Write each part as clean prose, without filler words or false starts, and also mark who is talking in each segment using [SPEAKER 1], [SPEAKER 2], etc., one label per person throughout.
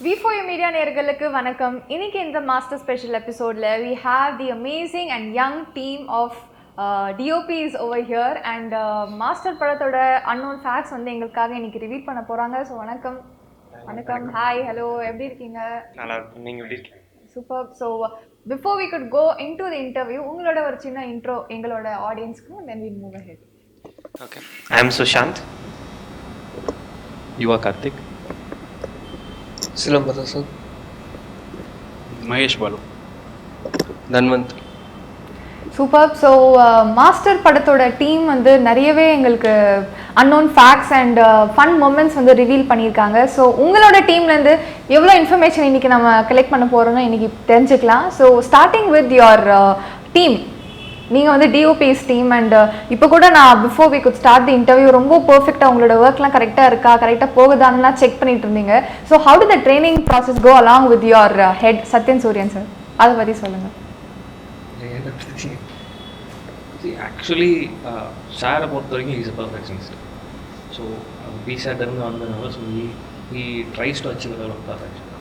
[SPEAKER 1] V4U media நேயர்களுக்கு வணக்கம். இன்னைக்கு இந்த மாஸ்டர் ஸ்பெஷல் எபிசோட்ல we have the amazing and young team of DOPs over here and master படத்தோட unknown facts வந்து எங்களுக்காக இன்னைக்கு ரிவீல் பண்ண போறாங்க. ஸோ வணக்கம். வணக்கம். ஹாய் ஹலோ, எப்படி இருக்கீங்க?
[SPEAKER 2] நல்லா இருக்கும். நீங்க எப்படி இருக்கீங்க?
[SPEAKER 1] Super. So before we could go into the interview, உங்களோட ஒரு சின்ன இன்ட்ரோ எங்களோட ஆடியன்ஸ்க்கு, then we'll move ahead.
[SPEAKER 2] Okay. I am Sushant.
[SPEAKER 3] You are Karthik.
[SPEAKER 4] Silambarasan.
[SPEAKER 3] Mahesh Balu.
[SPEAKER 4] Dhanvanth.
[SPEAKER 1] Super. So Master படத்தோட டீம் வந்து நிறையவே எங்களுக்கு unknown facts and fun moments வந்து ரிவீல் பண்ணியிருக்காங்க. ஸோ உங்களோட டீம்லேருந்து எவ்வளோ இன்ஃபர்மேஷன் இன்றைக்கி நம்ம கலெக்ட் பண்ண போகிறோம்னு இன்றைக்கி தெரிஞ்சுக்கலாம். So starting with your team, நீங்கள் வந்து டிஓபிஸ் டீம் அண்ட் இப்போ கூட நான் before we could start the interview ரொம்ப பர்ஃபெக்டாக உங்களோட ஒர்க்லாம் கரெக்டாக இருக்கா, கரெக்டாக போகுதான்லாம் செக் பண்ணிட்டு இருந்தீங்க. So how do the training process go along with your head Sathyan Sooriyan sir, அதை பற்றி சொல்லுங்கள்.
[SPEAKER 3] ஆக்சுவலி சாரை பொறுத்த வரைக்கும் இஸ் அ பர்ஃபெக்ஷனிஸ்ட். ஸோ பிசாட்டிருந்து வந்ததுனால he tries to achieve level of perfection.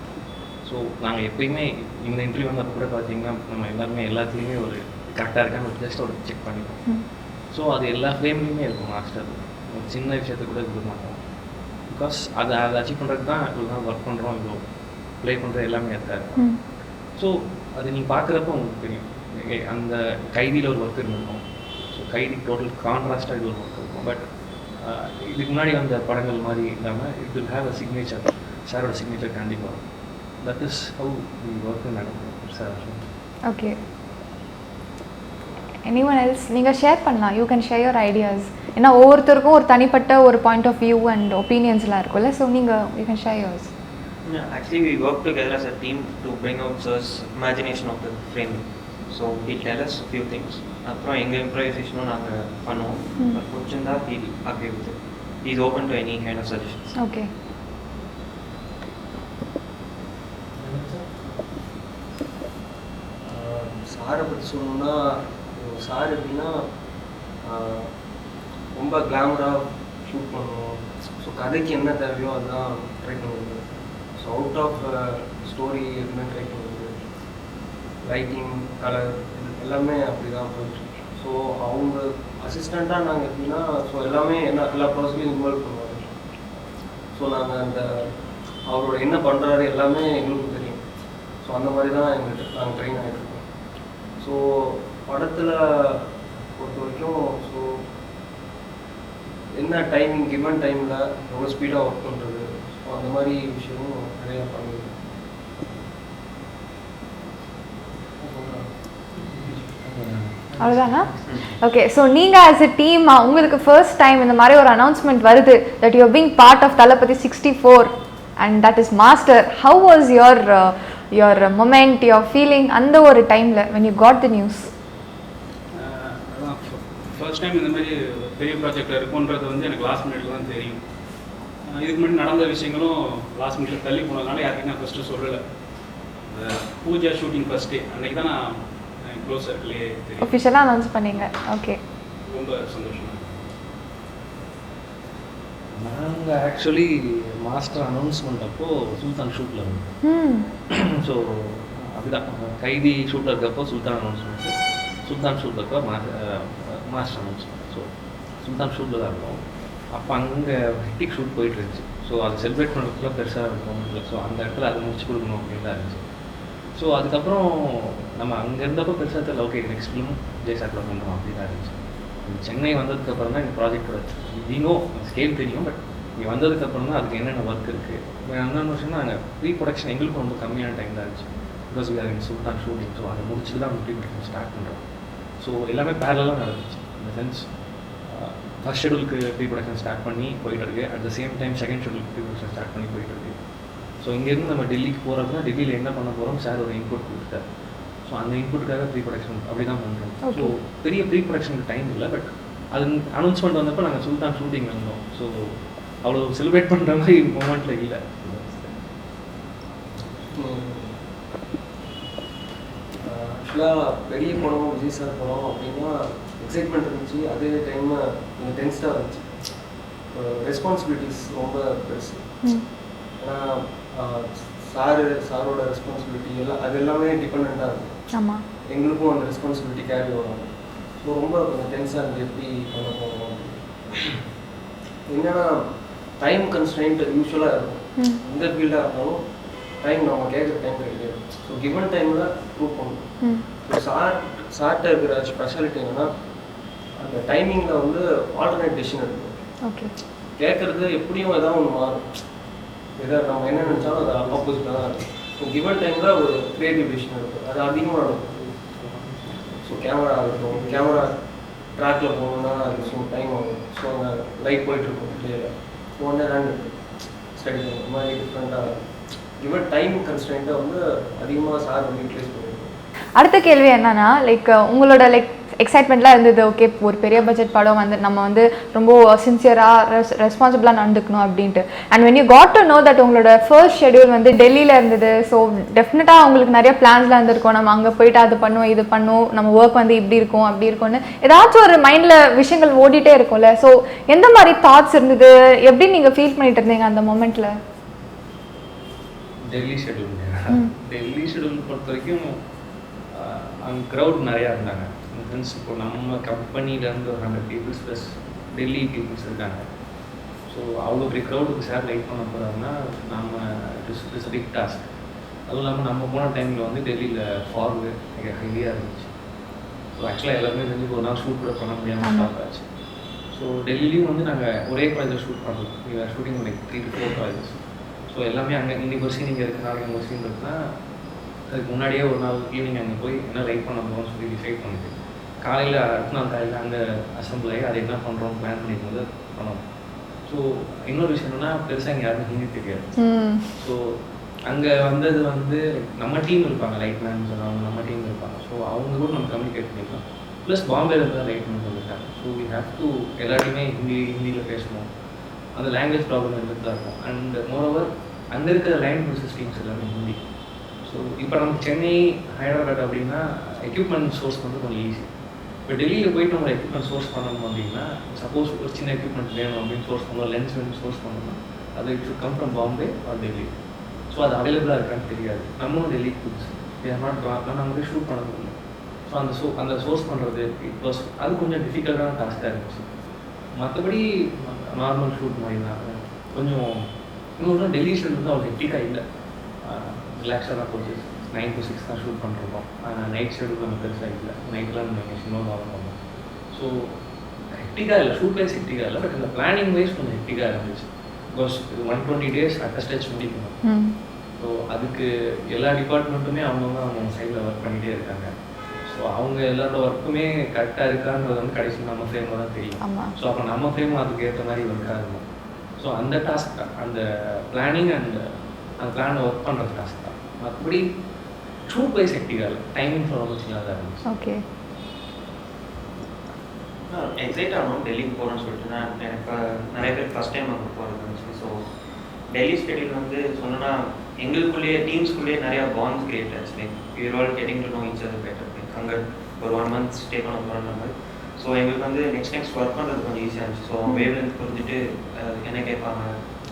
[SPEAKER 3] So நாங்கள் எப்பயுமே இந்த இன்டர்வியூ வந்தப்போ கூட பார்த்தீங்கன்னா நம்ம எல்லாருமே எல்லாத்துலேயுமே ஒரு கரெக்டாக இருக்கான்னு ஜஸ்ட் ஒரு செக் பண்ணிப்போம். ஸோ அது எல்லா ஃப்ரேம்லேயுமே இருக்கும். மாஸ்டர் ஒரு சின்ன விஷயத்தை கூட இருக்க மாட்டோம். பிகாஸ் அதை அச்சீவ் பண்ணுறதுக்கு தான் இவ்வளோ தான் ஒர்க் பண்ணுறோம், இவ்வளோ ப்ளே பண்ணுறது எல்லாமே இருக்காது. ஸோ அது நீங்கள் பார்க்குறப்ப உங்களுக்கு தெரியும். அந்த கைதியில் ஒரு ஒர்க் இருந்திருக்கும். ஸோ கைதி டோட்டல் கான்ட்ராஸ்டாக இது ஒரு ஒர்க் இருக்கும். பட் இதுக்கு முன்னாடி வந்த படங்கள் மாதிரி இல்லாமல் it will have a signature. சாரோட சிக்னேச்சர் கண்டிப்பாக that is how we work நடக்கும் சார்.
[SPEAKER 1] ஓகே, எனிவன் எல்ஸ் நீங்கள் ஷேர் பண்ணலாம். You can share your ideas. ஏன்னா ஒவ்வொருத்தருக்கும் ஒரு தனிப்பட்ட ஒரு பாயிண்ட் ஆஃப் வியூ அண்ட் ஒப்பீனியன்ஸ்லாம் இருக்கும்ல. ஸோ நீங்கள் you can share yours.
[SPEAKER 2] Actually, we work together as a team to bring out sir's imagination of the framing. So he tell us a few things. அப்புறம் எங்கள் இம்ப்ரவைசேஷனும் நாங்கள் பண்ணுவோம். பிடிச்சிருந்தா he agree with it. He is open to any kind of suggestions.
[SPEAKER 1] Okay.
[SPEAKER 4] சாரை பற்றி சொல்லணும்னா, sir எப்படின்னா ரொம்ப கிளாமராக ஷூட் பண்ணுவோம். ஸோ கதைக்கு என்ன தேவையோ அதுதான் ட்ரை பண்ணுறது. ஸோ அவுட் ஆஃப் ஸ்டோரி எதுவுமே ட்ரை பண்ணுறது. ரைட்டிங், கலர் எல்லாமே அப்படி தான் போயிட்டுருக்கு. ஸோ அவங்க அசிஸ்டண்ட்டாக நாங்கள் எப்படின்னா, ஸோ எல்லாமே எல்லா ப்ராசஸ்லையும் இன்வால்வ் பண்ணுவாங்க. ஸோ நாங்கள் அந்த அவரோட என்ன பண்ணுறாரு எல்லாமே எங்களுக்கு தெரியும். ஸோ அந்த மாதிரி தான் எங்களுக்கு நாங்கள் ட்ரெயின் ஆகிட்ருக்கோம். ஸோ படத்தில் பொறுத்த வரைக்கும் ஸோ என்ன டைமிங், கிவன் டைமில் எவ்வளோ ஸ்பீடாக ஒர்க் பண்ணுறது, ஸோ அந்த மாதிரி விஷயமும் நிறையா பண்ணுது.
[SPEAKER 1] அவ்வளோதானா? ஓகே. ஸோ நீங்கள் ஆஸ் எ டீம் உங்களுக்கு ஃபர்ஸ்ட் டைம் இந்த மாதிரி ஒரு அனௌன்ஸ்மெண்ட் வருது that you being part of Thalapathy 64 and that is Master. How was your moment, your feeling அந்த ஒரு டைமில் when you got the news?
[SPEAKER 5] அதான் ஃபர்ஸ்ட் டைம் இந்த மாதிரி பெரிய ப்ராஜெக்ட் இருக்குன்றது வந்து எனக்கு லாஸ்ட் மினிட்ல தான் தெரியும். இதுக்கு முன்னாடி நடந்த விஷயங்களும் லாஸ்ட் மினிட்ல தள்ளி போனதுனால யாருக்கும் நான் ஃபஸ்ட்டு சொல்லலை. பூஜா ஷூட்டிங் ஃபர்ஸ்ட் டே அன்றைக்கி தான் நான் க்ளோஸ் சர்க்கிளே தெரியும்,
[SPEAKER 1] ஒஃபிஷியலாக அனௌன்ஸ் பண்ணீங்க. ஓகே,
[SPEAKER 5] ரொம்ப சந்தோஷம்.
[SPEAKER 3] நாங்கள் ஆக்சுவலி மாஸ்டர் அனௌன்ஸ்மெண்ட் அப்போது சுல்தான் ஷூட்டில் இருந்தோம். ஸோ அப்படிதான் கைதி ஷூட்டில் இருக்கப்போ சுல்தான் அனௌன்ஸ்மெண்ட்டு, சுல்தான் ஷூட்டில் இருக்க மாஸ்டர் அனௌன்ஸ்மெண்ட். ஸோ சுல்தான் ஷூட்டில் தான் இருந்தோம். அப்போ அங்கே ஹிட்டிக் ஷூட் போயிட்டு இருந்துச்சு. ஸோ அது செலிப்ரேட் பண்ணுறதுக்குள்ள பெருசாக இருக்கும். ஸோ அந்த இடத்துல அதை முடிச்சு கொடுக்கணும் அப்படின்னு தான் இருந்துச்சு. ஸோ அதுக்கப்புறம் நம்ம அங்கே இருந்தப்போ பெருசாக தெரியல. ஓகே, நெக்ஸ்ட் ஃபிலிம் ஜெய்சாக்கில் பண்ணுறோம் அப்படி தான் இருந்துச்சு. சென்னை வந்ததுக்கப்புறம் தான் இந்த ப்ராஜெக்டோட வீணோ ஸ்கேல் தெரியும். பட் இங்கே வந்ததுக்கப்புறம் தான் அதுக்கு என்னென்ன ஒர்க் இருக்குது. இன்னொன்று விஷயம்னா நாங்கள் ப்ரீ ப்ரொடக்ஷன் எங்களுக்கு ரொம்ப கம்மியான டைம் தான் இருந்துச்சு. Because we are in Sultan shooting. So அதை முடிச்சுட்டு தான் ப்ரீ ப்ரொடக்ஷன் ஸ்டார்ட் பண்ணுறோம். ஸோ எல்லாமே பேரலாக நடந்துச்சு. இந்த சென்ஸ் ஃபர்ஸ்ட் ஷெடியூலுக்கு ப்ரீ ப்ரொடக்ஷன் ஸ்டார்ட் பண்ணி போயிட்டு இருக்கு. At the same time second ஷெடியூலுக்கு ப்ரீ ப்ரொடக்ஷன் ஸ்டார்ட் பண்ணி போயிட்டு இருக்கு. ஸோ இங்கேருந்து நம்ம டெல்லிக்கு போகிறதுனா டெல்லியில் என்ன பண்ண போகிறோம் சார் ஒரு இன்புட் கொடுத்தாரு. ஸோ அந்த இன்புட்டுக்காக ப்ரீ ப்ரொடக்ஷன் அப்படி தான் பண்ணுறோம். ஸோ பெரிய ப்ரீ ப்ரொடக்ஷனுக்கு டைம் இல்லை. பட் அது அனௌன்ஸ்மெண்ட் வந்தப்போ நாங்கள் சுல்தான் ஷூட்டிங் வந்தோம். ஸோ அவ்வளோ செலிப்ரேட் பண்ணுற மாதிரி மூமெண்ட்டில் இல்லை.
[SPEAKER 4] ஆக்சுவலாக பெரிய படம் விஜய் சார் படம் அப்படின்னா எக்ஸைட்மெண்ட் இருந்துச்சு. அதே டைமில் கொஞ்சம் டென்ஸ்டாக இருந்துச்சு. ரெஸ்பான்சிபிலிட்டிஸ் ரொம்ப பெருசு. ஏன்னா சாரோட ரெஸ்பான்சிபிலிட்டி எல்லாம் அது எல்லாமே டிபெண்ட்டாக இருக்கும்.
[SPEAKER 1] ஆமாம்.
[SPEAKER 4] எங்களுக்கும் அந்த ரெஸ்பான்சிபிலிட்டி கேரி வரும். ஸோ ரொம்ப கொஞ்சம் டென்ஸாக இருந்து எப்படி பண்ண போகணும். என்னன்னா டைம் கன்ஸ்ட்ரெயின்ட் யூஸ்வலாக இருக்கும். எந்த ஃபீல்டாக இருந்தாலும் டைம் நம்ம கேட்குற டைம் கிடைக்காது. ஸோ கிவன் டைமில் ப்ரூவ் பண்ணணும். ஸோ சார்ட்ட இருக்கிற ஸ்பெஷாலிட்டி என்னன்னா அந்த டைமிங்கில் வந்து ஆல்டர்னேட் டெசிஷன் எடுக்கணும்.
[SPEAKER 1] ஓகே.
[SPEAKER 4] கேட்குறது எப்படியும் ஏதாவது ஒன்று மாறும். எதாவது நம்ம என்ன நினச்சாலும் அது ஆப்போசிட்டாக தான் இருக்கும். ஸோ கிவன் டைமில் ஒரு க்ரியேட்டிவ் டெசிஷன் எடுக்கும். அது அதிகமாக நடக்கும். ஸோ கேமரா ஆகட்டும், கேமரா ட்ராக்கில் போகணுன்னா அது ஸோ டைம் ஆகும். ஸோ அந்த லைட் போயிட்டுருக்கும் கிளியராக ஒன்றே ஹேண்ட் ஸ்டடி பண்ணும். இந்த மாதிரி டிஃப்ரெண்ட்டாக கிவன் டைம் கன்ஸ்டன்ட்டாக வந்து அதிகமாக சார் வந்து யூட்டிலைஸ் பண்ணியிருக்கோம்.
[SPEAKER 1] அடுத்த கேள்வி என்னன்னா லைக் உங்களோட லைக் எக்ஸைட்மெண்ட்லாம் இருந்தது. ஓகே, ஒரு பெரிய பட்ஜெட் படம் வந்து நம்ம வந்து ரொம்ப சின்சியராக ரெஸ்பான்சிபிளாக நடந்துக்கணும் அப்படின்ட்டு. And when you got to know that உங்களோட ஃபர்ஸ்ட் ஷெடியூல் வந்து டெல்லியில் இருந்தது. ஸோ டெஃபினட்டாக உங்களுக்கு நிறைய பிளான்ஸ்லாம் இருந்திருக்கும். நம்ம அங்கே போயிட்டு அது பண்ணுவோம், இது பண்ணுவோம், நம்ம ஒர்க் வந்து இப்படி இருக்கும் அப்படி இருக்கும்னு ஏதாச்சும் ஒரு மைண்டில் விஷயங்கள் ஓடிட்டே இருக்கும்ல. ஸோ எந்த மாதிரி தாட்ஸ் இருந்தது, எப்படி நீங்கள் ஃபீல் பண்ணிட்டு இருந்தீங்க அந்த மொமெண்ட்டில்?
[SPEAKER 3] டெல்லி ஷெடியூல் பொறுத்த வரைக்கும் அங்கே க்ரௌட் நிறையா இருந்தாங்க. மீன்ஸ் இப்போ நம்ம கம்பெனிலேருந்து ஒரு 100 பீப்புள்ஸ் ப்ளஸ் டெல்லி பீப்புள்ஸ் இருக்காங்க. ஸோ அவ்வளோ பெரிய க்ரௌடுக்கு சார் லைட் பண்ண போகிறாங்கன்னா நம்ம இட்ஸ் பிக் டாஸ்க். அதுவும் இல்லாமல் நம்ம போன டைமில் வந்து டெல்லியில் ஃபார்வு ஹெவியாக இருந்துச்சு. ஸோ ஆக்சுவலாக எல்லாருமே தெரிஞ்சு ஒரு நாள் ஷூட் கூட பண்ண முடியாமல் பார்த்தாச்சு. ஸோ டெல்லியும் வந்து நாங்கள் ஒரே காலேஜில் ஷூட் பண்ணுறோம். நீங்கள் shooting like 3 to 4 colleges. So எல்லாமே அங்கே இன்றைக்கி ஒரு சீன் இங்கே இருக்குது, நாளைக்கு அங்கே ஒரு சீன் இருக்குன்னா அதுக்கு முன்னாடியே ஒரு நாள் ஈவினிங் அங்கே போய் என்ன லைட் பண்ண போகிறோம்னு சொல்லி டிசைட் பண்ணிட்டு காலையில் அடுத்த நாள் காலையில் அங்கே அசம்பிள் ஆகி அதை என்ன பண்ணுறோம் பிளான் பண்ணிட்டு பண்ணோம். ஸோ இன்னொரு விஷயம் என்னென்னா பெருசாக இங்கே யாருக்கும் ஹிந்தி தெரியாது. ஸோ அங்கே வந்தது வந்து நம்ம டீம் இருப்பாங்க, லைட் மேன் சொல்லுவாங்க, நம்ம டீம் இருப்பாங்க. ஸோ அவங்க கூட நம்ம கம்யூனிகேட் பண்ணிக்கலாம். ப்ளஸ் பாம்பேலேருந்து தான் லைட் பண்ண சொல்லிட்டாங்க. ஸோ வி ஹேவ் டு எல்லாத்தையுமே ஹிந்தியில் பேசணும். அந்த லாங்குவேஜ் ப்ராப்ளம் இருந்துட்டு தான் இருக்கும். அண்ட் மோரோவர் அங்கே இருக்கிற லைன் ப்ரொசஸ் டீம்ஸ் எல்லாமே ஹிந்தி. ஸோ இப்போ நமக்கு சென்னை, ஹைதராபாத் அப்படின்னா எக்யூப்மெண்ட் சோர்ஸ் வந்து கொஞ்சம் ஈஸி. இப்போ டெல்லியில் போயிட்டு நம்ம எக்யூப்மெண்ட் சோர்ஸ் பண்ணணும் அப்படின்னா சப்போஸ் ஒரு சின்ன எக்யூப்மெண்ட் வேணும் அப்படின்னு சோர்ஸ் பண்ணணும், லென்ஸ் வேணும் சோர்ஸ் பண்ணணும்னா அது it should come from Bombay or Delhi. So அது அவைலபிளாக இருக்கான்னு தெரியாது. நம்மளும் டெல்லி புதுசு நம்ம போய் ஷூட் பண்ண முடியும். ஸோ அந்த சோர்ஸ் பண்ணுறது அது கொஞ்சம் டிஃபிகல்ட்டான டாஸ்க்காக இருந்துச்சு. மற்றபடி நார்மல் ஷூட் மாதிரி தான். கொஞ்சம் இன்னொரு டெல்லி ஷூட் வந்து அவ்வளோ ஹெக்டிக்காக இல்லை, ரிலாக்ஸாக தான் போச்சு. 9 to 6 தான் ஷூட் பண்ணுறோம். நைட் ஷெடியூல் நம்ம பெருசாக இல்லை, நைட்லாம் நம்ம சினிமாவில் ஆன் பண்ணோம். ஸோ ஹெக்டிக்காக இல்லை, ஷூட் வைஸ் ஹெக்டிக்காக இல்லை, பட் இந்த பிளானிங் வைஸ் கொஞ்சம் ஹெக்டிக்காக இருந்துச்சு. பிகாஸ் இது 120 days அட்டஸ்டேஜ் முடிக்கணும். ஸோ அதுக்கு எல்லா டிபார்ட்மெண்ட்டுமே அவங்க சைடில் ஒர்க் பண்ணிகிட்டே இருக்காங்க. ஸோ அவங்க எல்லாரோட ஒர்க்குமே கரெக்டாக இருக்கான்றது வந்து கடைசி நம்ம ஃப்ரேமில் தான் தெரியும். ஸோ அப்போ நம்ம ஃப்ரேமும் அதுக்கு ஏற்ற மாதிரி ஒர்க்காக இருக்கும். ஸோ அந்த டாஸ்க் தான், அந்த பிளானிங் அண்ட் அந்த பிளானை ஒர்க் பண்ணுற டாஸ்க் தான். மற்றபடி ஷூட் வைஸ் ஹெக்டிக்காக இல்லை, டைமிங் ரொம்ப சின்னதாக தான் இருந்துச்சு.
[SPEAKER 1] ஓகே.
[SPEAKER 2] எக்ஸைட் ஆகணும் டெல்லிக்கு போகிறேன்னு சொல்லிட்டு. எனக்கு நிறைய பேர் ஃபஸ்ட் டைம் அங்கே போகிறது இருந்துச்சு. ஸோ டெல்லி ஸ்டேடியில் வந்து சொன்னோன்னா எங்களுக்குள்ளேயே டீம்ஸ்குள்ளேயே நிறையா பாண்ட்ஸ் கிரியேட் ஆச்சு. Like you're all getting to know each other better. Like அங்கே ஒரு 1 month ஸ்டே பண்ண போகிற மாதிரி. ஸோ எங்களுக்கு வந்து நெக்ஸ்ட் ஒர்க் பண்ணுறது கொஞ்சம் ஈஸியாக இருந்துச்சு. ஸோ அவங்க வேவ்லேருந்து புரிஞ்சுட்டு என்ன கேட்பாங்க,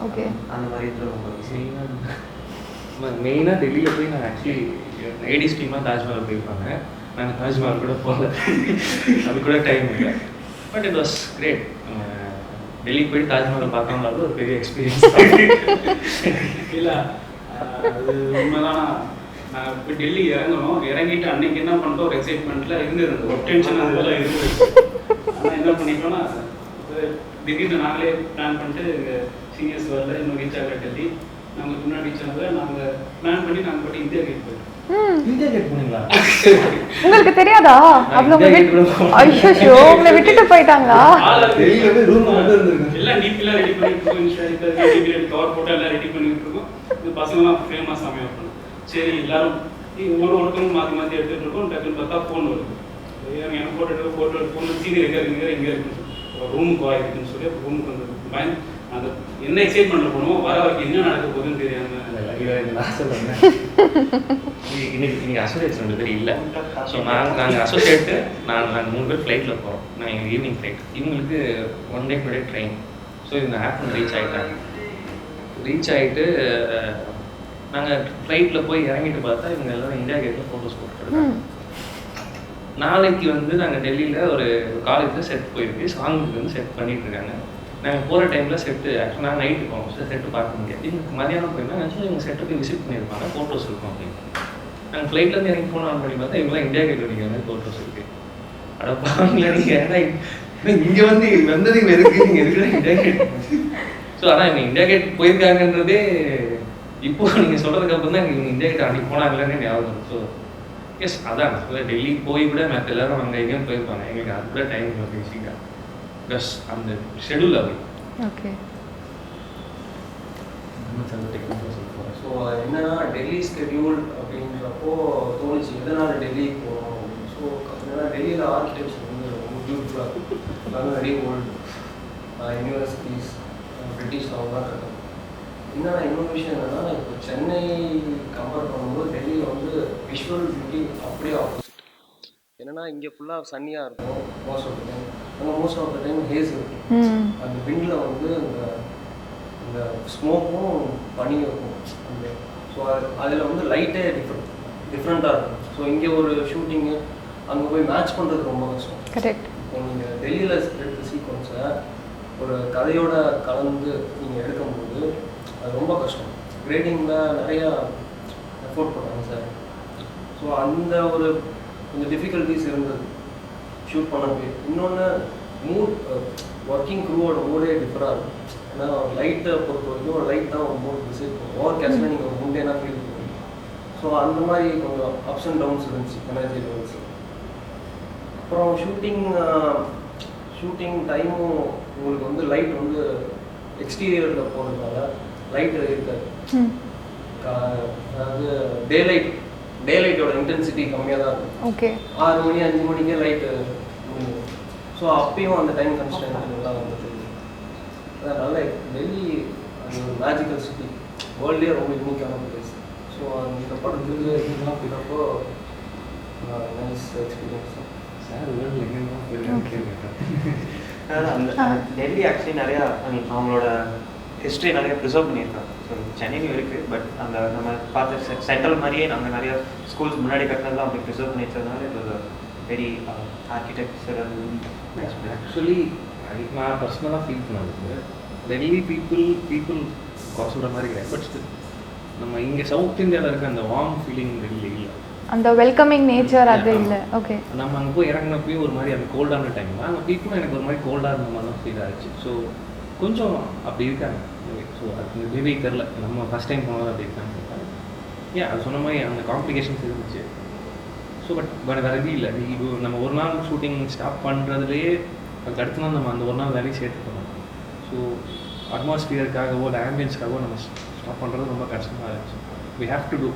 [SPEAKER 1] ஓகே,
[SPEAKER 2] அந்த மாதிரி இதில் ரொம்ப ஈஸி.
[SPEAKER 3] மெயினாக டெல்லியில் போய் நான் ஆக்சுவலி லேடிஸ் டீமாக தாஜ்மஹால் போயிருப்பாங்க. நாங்கள் தாஜ்மஹால் கூட போகல, அது கூட டைம் இல்லை. But it was great. டெல்லிக்கு போய் தாஜ்மஹால் பார்க்கணும்னாலும் ஒரு பெரிய எக்ஸ்பீரியன்ஸ்.
[SPEAKER 5] இல்லை அது உண்மைதான். நான் இப்போ டெல்லி இறங்கிட்டு அன்னைக்கு என்ன பண்ணிட்டோம், ஒரு எக்ஸைட்மெண்ட்டில் இருந்தது, ஒரு டென்ஷன் அதெல்லாம் இருந்தது. ஆனால் என்ன பண்ணிட்டோம்னா திடீர்னு நாங்களே பிளான் பண்ணிட்டு சீனியர்ஸ் வரல, இன்னும் ரீச் ஆகிற டெல்லி நாங்கள் முன்னாடி ரீச் ஆனதை நாங்கள் பிளான் பண்ணி நாங்கள் போய்ட்டு இந்தியா கேட் போயிட்டோம்.
[SPEAKER 3] இந்தியா கேட் போனீங்களா?
[SPEAKER 1] உங்களுக்கு தெரியாதா? அவ்வளோ ஐயோ, உங்களை விட்டுட்டு போயிட்டாங்களா?
[SPEAKER 5] எல்லாம் டிபிலாம் ரெடி பண்ணிட்டு இருக்கோம், கவர் போட்டோ எல்லாம் ரெடி பண்ணிட்டு இருக்கோம். இந்த பசங்களாம் ஃபேமஸ் அமைய இருக்கணும். சரி எல்லாரும் ஒருத்தவங்க மாற்றி எடுத்துகிட்டு இருக்கோம். டக்குன்னு பார்த்தா ஃபோன் வருது, எனக்கு ஃபோட்டோ எடுத்து சீனியர் எங்கே இருக்குன்னு ரூமுக்கு வாயிருக்குன்னு சொல்லி ரூமுக்கு வந்து பயன் அந்த என்ன எக்ஸைட்மெண்ட்டில் போனோம். வர வரைக்கும் என்ன நடக்க போகுதுன்னு தெரியாமல்
[SPEAKER 3] இன்னைக்கு அசோசியேட்ஸ் 2 பேர் இல்லை. ஸோ நாங்கள் அசோசியேட்டு நாங்கள் 3 பேர் ஃப்ளைட்டில் போகிறோம். நான் எங்கள் ஈவினிங் ஃப்ளைட், இவங்களுக்கு 1 day முன்னாடியே ட்ரெயின். ஸோ இந்த ஆப் ரீச் ஆகிட்டாங்க. ரீச் ஆகிட்டு நாங்கள் ஃப்ளைட்டில் போய் இறங்கிட்டு பார்த்தா இவங்க எல்லாரும் இந்தியா கேட்டில் ஃபோட்டோஸ் போட்டுருக்காங்க. நாளைக்கு வந்து நாங்கள் டெல்லியில் ஒரு காலேஜில் செட் போயிருக்கு, சாங்குக்கு வந்து செட் பண்ணிட்டு இருக்காங்க. நாங்கள் போகிற டைமில் செட்டு ஆக்சுவலாக நாங்கள் நைட்டு போவோம், செட்டு பார்க்க முடியாது. இன்னைக்கு மதியானம் போயிருந்தா ஆக்சுவலாக இவங்க செட்டுக்கு விசிட் பண்ணியிருப்பாங்க, ஃபோட்டோஸ் இருக்கும் அப்படின்னு. நாங்கள் ஃப்ளைட்லேருந்து இறங்கி ஃபோன் ஆன் பண்ணி பார்த்தா இவங்களாம் இந்தியா கேட் நிற்கிற மாதிரி ஃபோட்டோஸ் இருக்குது. அட பாருங்களா நீங்கள், ஏன்னா இங்கே வந்து வந்தது இங்கே இருக்குது, நீங்கள் இருக்கிற இந்தியா கேட். ஸோ அதான் இவங்க இந்தியா கேட் போயிருக்காங்கன்றதே இப்போ நீங்கள் சொல்கிறதுக்கு அப்புறம் தான் இவங்க இந்தியா கேட் அன்றைக்கி போனாங்களான்னு ஞாபகம். ஸோ எஸ் அதான் டெல்லி போய் கூட மற்ற எல்லாரும் அங்கே எங்கேயும் போயிருப்பாங்க, எங்களுக்கு அது கூட டைம் இல்லை பேசிக்காக. ப்ளஸ் அந்த ஷெடியூல் அது.
[SPEAKER 1] ஓகே.
[SPEAKER 4] ஸோ என்னன்னா டெல்லி ஸ்கெடியூல் அப்படின்றப்போ தோணுச்சு எதனால் டெல்லிக்கு போகணும் அப்படின்னு. ஸோ என்னன்னா டெல்லியில் ஆர்கிடெக்சர் வந்து ரொம்ப பியூட்டிஃபுல்லாக இருக்கும், எல்லாமே வெரி ஓல்டு யூனிவர்சிட்டிஸ் பிரிட்டிஷ் அவங்களாம் இருக்காங்க. என்னன்னா இன்னொரு விஷயம் என்னன்னா இப்போ சென்னை கம்பேர் பண்ணும்போது டெல்லியில் வந்து விஷுவல் பியூட்டி அப்படியே ஆப்போசிட். என்னன்னா இங்கே ஃபுல்லாக சன்னியாக இருக்கும் மோஸ்ட் ஆஃப் த டைம், ஆனால் most of the time haze இருக்கும். அந்த விண்டில் வந்து இந்த ஸ்மோக்கும் பனியும் இருக்கும் அந்த. ஸோ அதில் வந்து லைட்டே டிஃப்ரெண்ட்டாக இருக்கும். ஸோ இங்கே ஒரு ஷூட்டிங்கு அங்கே போய் மேட்ச் பண்ணுறது ரொம்ப கஷ்டம்.
[SPEAKER 1] கரெக்ட்.
[SPEAKER 4] இப்போ நீங்கள் டெல்லியில் எடுத்த சீக்வன்ஸை ஒரு கதையோட கலந்து நீங்கள் எடுக்கும்போது அது ரொம்ப கஷ்டம். கிரேடிங்கில் நிறையா எஃபோர்ட் பண்ணாங்க சார். ஸோ அந்த ஒரு கொஞ்சம் டிஃபிகல்ட்டிஸ் இருந்தது ஷூட் பண்ணவே. இன்னொன்று மூட், ஒர்க்கிங் க்ரூவோட மூடே டிஃபராக இருக்கும். ஏன்னா லைட்டை பொறுத்த வரைக்கும் ஒரு லைட் தான் ஒரு மூட் டிசைட் பண்ணும். ஓவர் கேஸ்டில் நீங்கள் ஒரு முண்டேனா ஃபீல் பண்ணுவீங்க. ஸோ அந்த மாதிரி கொஞ்சம் அப்ஸ் அண்ட் டவுன்ஸ் இருந்துச்சு எனர்ஜி லெவல்ஸ். அப்புறம் ஷூட்டிங் டைமும் உங்களுக்கு வந்து லைட் வந்து எக்ஸ்டீரியரில் போகிறதுனால லைட் இருக்காது. அதாவது டே லைட்டோட இன்டென்சிட்டி கம்மியாக தான் இருக்கும்.
[SPEAKER 1] ஓகே.
[SPEAKER 4] 6 மணி 5 மணிக்கே லைட்டு முடியும். ஸோ அப்பயும் அந்த டைம் கன்ஸ்டன்ட் எல்லாம் வந்துட்டு அதனால டெல்லி அது ஒரு மேஜிக்கல் சிட்டி, வேர்ல்ட்லேயே ரொம்ப யூனிக்கான பிளேஸ். ஸோ அந்த படத்துக்கு இதெல்லாம் போயிட்டப்போ நைஸ் எக்ஸ்பீரியன்ஸ் தான்
[SPEAKER 3] சார். வேர்ல்டில் எங்கெல்லாம் போயிருக்காங்க.
[SPEAKER 2] அந்த டெல்லி ஆக்சுவலி நிறையா அவங்களோட ஹிஸ்ட்ரி நிறைய ப்ரிசர்வ் பண்ணியிருக்காங்க. ஸோ சென்னையிலும் இருக்குது, பட் அந்த நம்ம பார்த்த சென்ட்ரல் மாதிரியே நாங்கள் நிறைய ஸ்கூல்ஸ் முன்னாடி கட்டினதெல்லாம் அப்படி ப்ரிசர்வ் பண்ணி வச்சதுனால இது ஒரு வெரி ஆர்கிடெக்சரல்.
[SPEAKER 3] ஆக்சுவலி நான் பர்சனலாக ஃபீல் பண்ணது டெல்லி பீப்புள் சொல்கிற மாதிரி கிடையாது. பட் நம்ம இங்கே சவுத் இந்தியாவில் இருக்க அந்த வார்ம் ஃபீலிங் டெல்லி இல்லை,
[SPEAKER 1] அந்த வெல்கமிங் நேச்சர் அது இல்லை. ஓகே.
[SPEAKER 3] நம்ம அங்கே போய் இறங்கினப்பையும் ஒரு மாதிரி அந்த கோல்டான டைம் தான் அங்கே பீப்புளும் எனக்கு ஒரு மாதிரி கோல்டாக இருந்த மாதிரி தான் ஃபீல் ஆச்சு. ஸோ கொஞ்சம் அப்படி இருக்காங்க. ஸோ அது மேபி தெரில, நம்ம ஃபஸ்ட் டைம் போனது அப்படி இருக்காங்க. ஏன் அது சொன்ன மாதிரி அந்த காம்ப்ளிகேஷன்ஸ் இருந்துச்சு. ஸோ பட் வேறு எதுவும் இல்லை. இது நம்ம ஒரு நாள் ஷூட்டிங் ஸ்டாப் பண்ணுறதுலேயே அதுக்கு அடுத்த நாள் நம்ம அந்த ஒரு நாள் வேலையை சேர்த்துக்கணும். ஸோ அட்மாஸ்பியருக்காகவோ இல்லை ஆம்பியன்ஸ்க்காகவோ நம்ம ஸ்டாப் பண்ணுறது ரொம்ப கஷ்டமாக இருந்துச்சு. We have to do.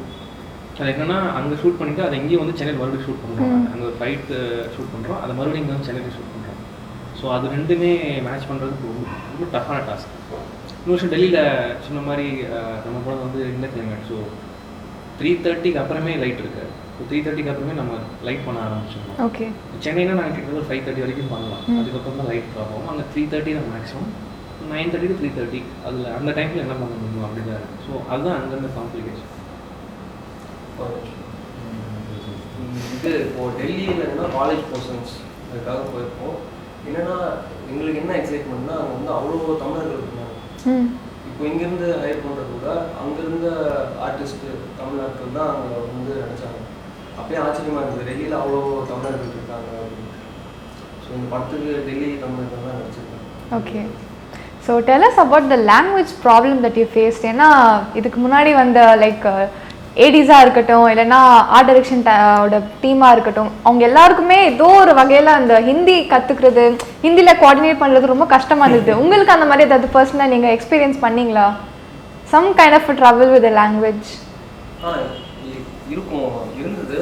[SPEAKER 3] அது என்னென்னா அங்கே ஷூட் பண்ணிவிட்டு அதை எங்கேயும் வந்து சென்னையில் மறுபடியும் ஷூட் பண்ணுறோம். அங்கே ஒரு ஃபைட்டு ஷூட் பண்ணுறோம், அதை மறுபடியும் இங்கே வந்து சென்னையில் ஷூட் பண்ணுறோம். ஸோ அது ரெண்டுமே மேட்ச் பண்ணுறதுக்கு ரொம்ப டஃப்பான டாஸ்க். இன்னொரு விஷயம் டெல்லியில் சொன்ன மாதிரி நம்ம படம் வந்து இந்த கிளைமேட். ஸோ 3:30க்கு அப்புறமே லைட் இருக்குது. ஸோ 3:30க்கு அப்புறமே நம்ம லைட் பண்ண ஆரம்பிச்சிடலாம்.
[SPEAKER 1] ஓகே.
[SPEAKER 3] சென்னைனா நாங்கள் கிட்டத்தட்ட ஒரு 5:30 வரைக்கும் பண்ணலாம். அதுக்கப்புறம் தான் லைட் ட்ராப் ஆகும். அங்கே 3:30 தான் மேக்ஸிமம். 9:30 to 3:30 அதில் அந்த டைமில் என்ன பண்ண முடியும் அப்படி தான் இருக்குது. ஸோ அதுதான் அங்கேருந்து காம்ப்ளிகேஷன்.
[SPEAKER 4] இது இப்போது டெல்லியில் இருந்தால் காலேஜ் பர்சன்ஸ் அதுக்காக போயிருப்போம். என்னென்னா எங்களுக்கு என்ன எக்ஸைட்மெண்ட்னா அங்கே வந்து அவ்வளோ தமிழர்கள் இருந்தாங்க. இப்போ இங்கேருந்து ஹையர் பண்ணுறது கூட அங்கேருந்த ஆர்டிஸ்ட்டு தமிழ்நாட்டில் தான் அங்கே வந்து நினச்சாங்க. அப்பயே ஆச்சரியமாக இருந்தது, டெல்லியில் அவ்வளோ தமிழர்கள் இருக்காங்க அப்படின்னு. ஸோ இந்த படத்துக்கு டெல்லி தமிழர்கள் தான் நினச்சிருக்காங்க.
[SPEAKER 1] Okay. So tell us about the language problem that you faced. ஏன்னா இதுக்கு முன்னாடி வந்த லைக் ஏடிஸாக இருக்கட்டும், இல்லைன்னா ஆர்ட் டைரக்ஷனோட டீமாக இருக்கட்டும், அவங்க எல்லாருக்குமே ஏதோ ஒரு வகையில் அந்த ஹிந்தி கற்றுக்கிறது, ஹிந்தியில் கோஆர்டினேட் பண்ணுறது ரொம்ப கஷ்டமாக இருந்தது. உங்களுக்கு அந்த மாதிரி ஏதாவது பர்சனலாக நீங்கள் எக்ஸ்பீரியன்ஸ் பண்ணிங்களா? Some kind of trouble with language?
[SPEAKER 4] இருந்தது,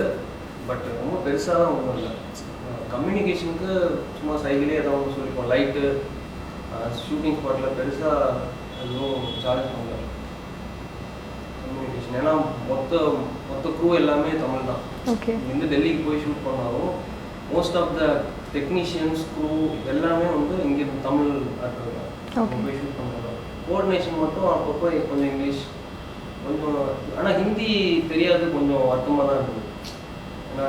[SPEAKER 4] பட் ரொம்ப பெருசாக தான் ஒன்றும் இல்லை. கம்யூனிகேஷனுக்கு சும்மா சைக்கிளே ஏதாவது ஒன்று சொல்லிப்போம். லைட்டு ஷூட்டிங் ஸ்பாட்டில் பெருசாக எதுவும் சார்ஜ் பண்ணல கம்யூனிகேஷன். ஏன்னா மொத்த க்ரூ எல்லாமே தமிழ் தான்.
[SPEAKER 1] ஓகே.
[SPEAKER 4] இங்கேருந்து டெல்லிக்கு போய் ஷூட் பண்ணாலும் most of the technicians crew எல்லாமே வந்து இங்கே தமிழ் ஆட்கள் தான் போய் ஷூட் பண்ணுறாங்க. கோஆர்டினேஷன் மட்டும் அப்பப்போ கொஞ்சம் இங்கிலீஷ் கொஞ்சம் ஆனால் ஹிந்தி தெரியாது கொஞ்சம் வருத்தமாக தான் இருந்தது. ஏன்னா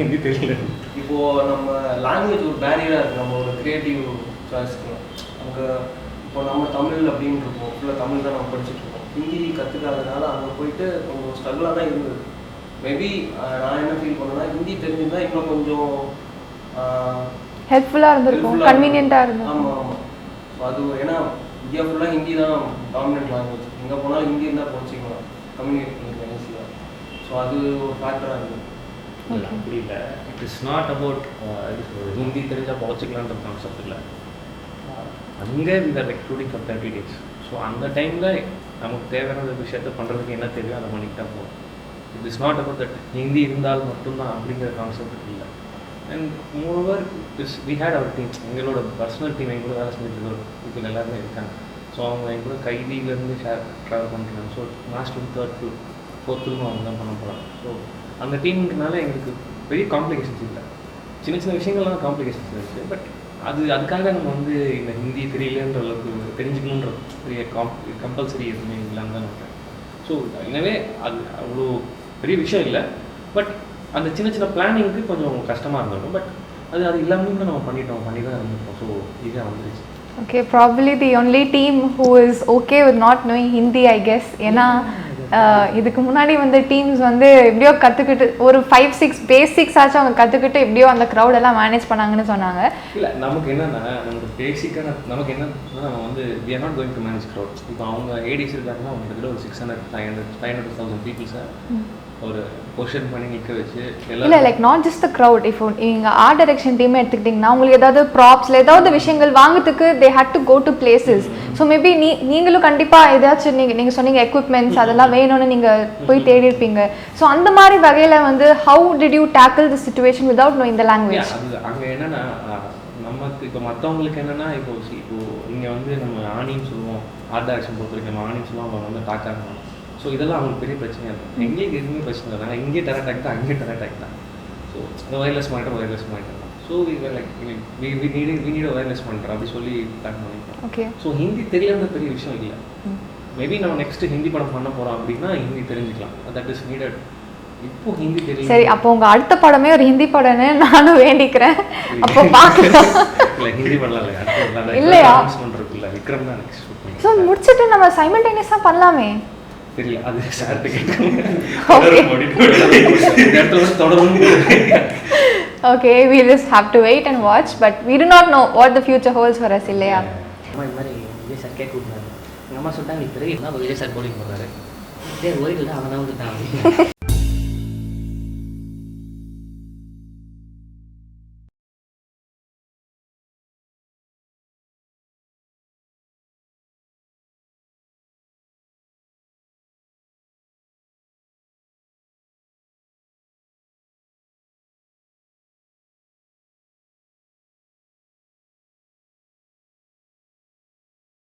[SPEAKER 3] ஹிந்தி தெரியல.
[SPEAKER 4] இப்போது நம்ம லாங்குவேஜ் ஒரு பேரியராக இருக்குது நம்ம ஒரு க்ரியேட்டிவ் சாய்ஸ்க்கு. அங்கே இப்போ நம்ம தமிழ் அப்படின்னு இருக்கோம், ஃபுல்லாக தமிழ் தான் நம்ம படிச்சுட்டு இருக்கோம். ஹிந்தி கற்றுக்காததுனால அங்கே போயிட்டு கொஞ்சம் ஸ்ட்ரகிளாக தான் இருந்தது. மேபி நான் என்ன ஃபீல் பண்ணேன்னா ஹிந்தி தெரிஞ்சிருந்தா இன்னும் கொஞ்சம்
[SPEAKER 1] ஹெல்ப்ஃபுல்லாக இருந்திருக்கும், கன்வீனியண்ட்டாக இருந்தது.
[SPEAKER 4] ஆமாம் ஆமாம். ஸோ அது ஏன்னா இந்தியா ஃபுல்லாக ஹிந்தி தான் டாமினன்ட் லாங்குவேஜ். எங்கே போனாலும் ஹிந்தி இருந்தால் படிச்சிக்கலாம், கம்யூனிகேட் பண்ணிக்கலாம் ஈஸியாக. ஸோ அது ஒரு ஃபேக்டராக இருந்தது.
[SPEAKER 3] இல்லை அப்படி இல்லை. It is not about Hindi தெரிஞ்சால் பொழைச்சிக்கலான்ற கான்செப்ட் இல்லை. அங்கே இந்த ரெக்ரூட்டிங் ஃபார் 30 days. ஸோ அந்த டைமில் நமக்கு தேவையான விஷயத்த பண்ணுறதுக்கு என்ன தேவையோ அதை பண்ணிக்கிட்டா போகும். It is not about that Hindi இருந்தால் மட்டும்தான் அப்படிங்கிற கான்செப்ட் இல்லை. And moreover we had our team, எங்களோட பர்சனல் டீம் எங்க கூட வேலை செஞ்சுட்டு இப்போ எல்லாருமே இருக்காங்க. ஸோ அவங்க எங்க கூட கைதியிலேருந்து ட்ராவல் பண்ணுறாங்க. So master 3rd to 4th அவங்க தான் பண்ண போகிறாங்க. ஸோ அந்த டீமுக்குனால எங்களுக்கு பெரிய காம்ப்ளிகேஷன்ஸ் இல்லை. சின்ன சின்ன விஷயங்கள்லாம் காம்ப்ளிகேஷன்ஸ் இருக்குது. பட் அதுக்காக நம்ம வந்து இந்த ஹிந்தி தெரியலன்ற அளவுக்கு தெரிஞ்சுக்கணுன்ற பெரிய கம்பல்சரி எதுவுமே இல்லாமல் தான் நினைக்கிறேன். ஸோ எனவே அது அவ்வளோ பெரிய விஷயம் இல்லை. பட் அந்த சின்ன சின்ன பிளானிங்க்கு கொஞ்சம் கஷ்டமாக இருந்தாலும் பட் அது இல்லாமல் நம்ம பண்ணி தான் இருந்திருக்கோம். ஸோ இதாக வந்துருச்சு.
[SPEAKER 1] Okay, probably the only team who is okay with not knowing Hindi, I guess. ஏன்னா இதுக்கு முன்னாடி வந்து டீம்ஸ் வந்து எப்படியோ கற்றுக்கிட்டு ஒரு 5-6 பேசிக்ஸ் ஆச்சும் அவங்க கற்றுக்கிட்டு எப்படியோ அந்த க்ரௌட் எல்லாம் மேனேஜ் பண்ணாங்கன்னு சொன்னாங்க.
[SPEAKER 3] இல்லை நமக்கு என்னன்னா நமக்கு பேசிக்காக நமக்கு என்னன்னா நம்ம வந்து we are not going to manage crowds. இப்போ அவங்க ஏடிஸ் இருக்காங்கன்னா அவங்க கிட்ட ஒரு 600,000 பீப்புள்ஸை ஒரு பொசிஷன் பண்ணி நிற்க வச்சு
[SPEAKER 1] இல்லை like not just the crowd. இப்போ நீங்கள் ஆர்ட் டைரக்ஷன் டீமே எடுத்துக்கிட்டிங்கன்னா உங்களுக்கு ஏதாவது ப்ராப்ஸில் ஏதாவது விஷயங்கள் வாங்கிறதுக்கு they had to go to places. So maybe நீங்களும் கண்டிப்பாக ஏதாச்சும் நீங்கள் சொன்னீங்க எக்யூப்மெண்ட்ஸ் அதெல்லாம் வேணும்னு நீங்கள் போய் தேடி இருப்பீங்க. ஸோ அந்த மாதிரி வகையில் வந்து how did you tackle the situation without knowing the language?
[SPEAKER 3] அது அங்கே என்னென்னா நமக்கு இப்போ மற்றவங்களுக்கு என்னென்னா இப்போ இங்கே வந்து நம்ம ஆணின்னு சொல்லுவோம், ஆர்ட் டைரக்ஷன் பொறுத்த வரைக்கும் நம்ம ஆணின்னு சொல்லுவோம், அவங்க வந்து டாக்காங்க. ஸோ இதெல்லாம் அவங்களுக்கு பெரிய பிரச்சனையாக இருக்கும். எங்களுக்கு எதுவுமே பிரச்சனை இல்லை. நாங்கள் இங்கே டெரட் ஆகிட்டா அங்கேயே டெரட் ஆகிட்டா. ஸோ இந்த ஒயர்லெஸ் மானிட்டர் தான். So like we need wireless monitor அப்படி சொல்லி பிளான் பண்ணிட்டோம்.
[SPEAKER 1] ஓகே.
[SPEAKER 3] ஸோ ஹிந்தி தெரியலன்ற பெரிய விஷயம் இல்லை. மேபி நம்ம நெக்ஸ்ட் ஹிந்தி படம் பண்ண போகிறோம் அப்படின்னா ஹிந்தி தெரிஞ்சுக்கலாம். That is needed. இப்போ ஹிந்தி தெரியல.
[SPEAKER 1] சரி, அப்போ உங்கள் அடுத்த படமே ஒரு ஹிந்தி படம்னு நானும் வேண்டிக்கிறேன். அப்போ பார்க்கலாம்.
[SPEAKER 3] இல்லை ஹிந்தி பண்ணலாம் இல்லை அடுத்த
[SPEAKER 1] இல்லையா
[SPEAKER 3] பண்ணுறதுக்குள்ள விக்ரம் தான் நெக்ஸ்ட்.
[SPEAKER 1] ஸோ முடிச்சுட்டு நம்ம சைமல்டேனியஸாக பண்ணலாமே.
[SPEAKER 3] தெரியல அது சார்ட்டு கேட்கணும்.
[SPEAKER 1] Okay, we just have to wait and watch, but we do not know what the future holds for us, இல்லையா?
[SPEAKER 6] அம்மா இந்த மாதிரி விஜய் சார் கேட்க விட்டாங்க. எங்கள் அம்மா சொல்லிட்டாங்க நீ பிறகு என்ன விஜய் சார் போலிங் பண்ணாரு. சரி ஓய்வு தான் அவன் தான் வந்துட்டான்.